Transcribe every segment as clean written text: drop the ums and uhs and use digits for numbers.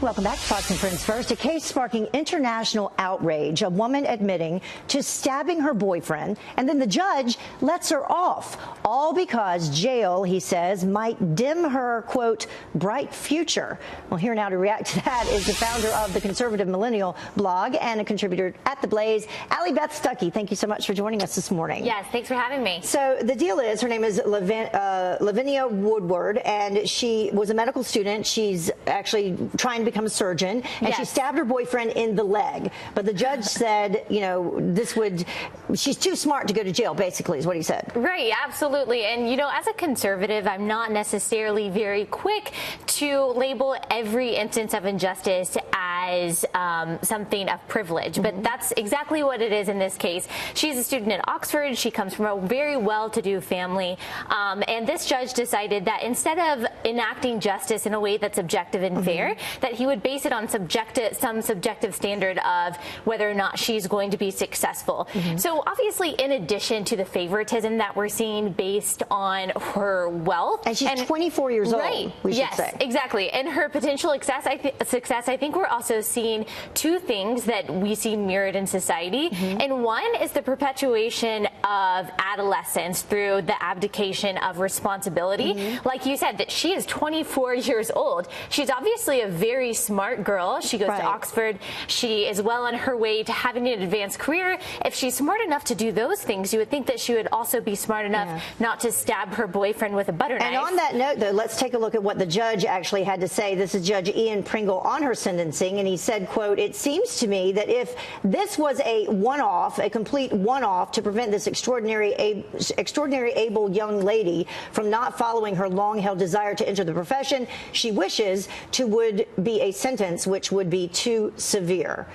Welcome back to Fox and Friends First. A case sparking international outrage. A woman admitting to stabbing her boyfriend, and then the judge lets her off. All because jail, he says, might dim her, quote, bright future. Well, here now to react to that is the founder of the Conservative Millennial blog and a contributor at The Blaze, Allie Beth Stuckey. Thank you so much for joining us this morning. Yes, thanks for having me. So the deal is, her name is Lavinia Woodward, and she was a medical student. She's actually trying to become a surgeon, and yes, she stabbed her boyfriend in the leg. But the judge said, you know, she's too smart to go to jail, basically, is what he said. Right, absolutely. And, you know, as a conservative, I'm not necessarily very quick to label every instance of injustice as something of privilege. But that's exactly what it is in this case. She's a student at Oxford. She comes from a very well-to-do family. And this judge decided that instead of enacting justice in a way that's objective and fair, that he would base it on some subjective standard of whether or not she's going to be successful. So obviously, in addition to the favoritism that we're seeing based on her wealth, and she's 24 years old, we should say. Exactly, and her potential success, I think we're also seeing two things that we see mirrored in society. And one is the perpetuation of adolescence through the abdication of responsibility. Like you said, that she is 24 years old. She's obviously a very smart girl. She goes to Oxford. She is well on her way to having an advanced career. If she's smart enough to do those things, you would think that she would also be smart enough not to stab her boyfriend with a butter knife. And on that note, though, let's take a look at what the judge actually had to say. This is Judge Ian Pringle on her sentencing, and he said, quote, "It seems to me that if this was a one-off, a complete one-off to prevent this extraordinary able young lady from not following her long-held desire to enter the profession she wishes to, would be a sentence which would be too severe."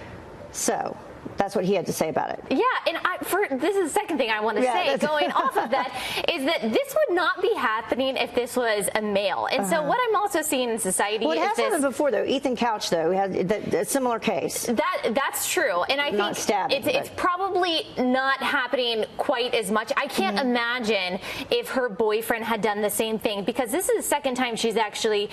So that's what he had to say about it. Yeah, and this is the second thing I want to say, going off of that, is that this would not be happening if this was a male. And so what I'm also seeing in society it is has happened before, though. Ethan Couch, though, had a similar case. That's true. And I think stabbing, it's probably not happening quite as much. I can't imagine if her boyfriend had done the same thing, because this is the second time she's actually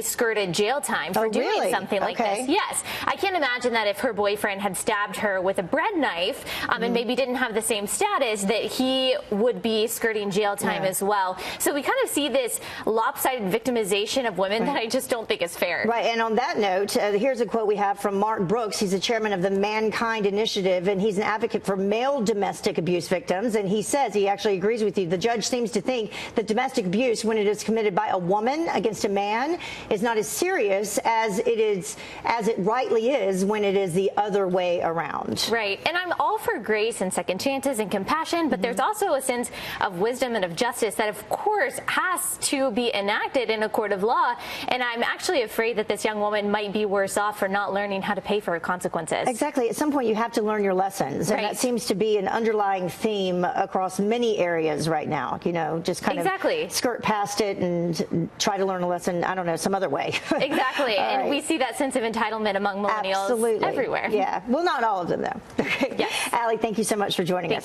skirted jail time for doing something like this. Yes. I can't imagine that if her boyfriend had stabbed her with a bread knife and maybe didn't have the same status, that he would be skirting jail time as well. So we kind of see this lopsided victimization of women that I just don't think is fair. Right, and on that note, here's a quote we have from Mark Brooks. He's the chairman of the Mankind Initiative, and he's an advocate for male domestic abuse victims. And he says, he actually agrees with you, the judge seems to think that domestic abuse, when it is committed by a woman against a man, is not as serious as it rightly is when it is the other way around. Right, and I'm all for grace and second chances and compassion, but there's also a sense of wisdom and of justice that, of course, has to be enacted in a court of law. And I'm actually afraid that this young woman might be worse off for not learning how to pay for her consequences. Exactly. At some point, you have to learn your lessons, and that seems to be an underlying theme across many areas right now. You know, just kind of skirt past it and try to learn a lesson, I don't know, some other way. Exactly. And we see that sense of entitlement among millennials everywhere. Yeah. Well, not all of them, though. Yes. Allie, thank you so much for joining us.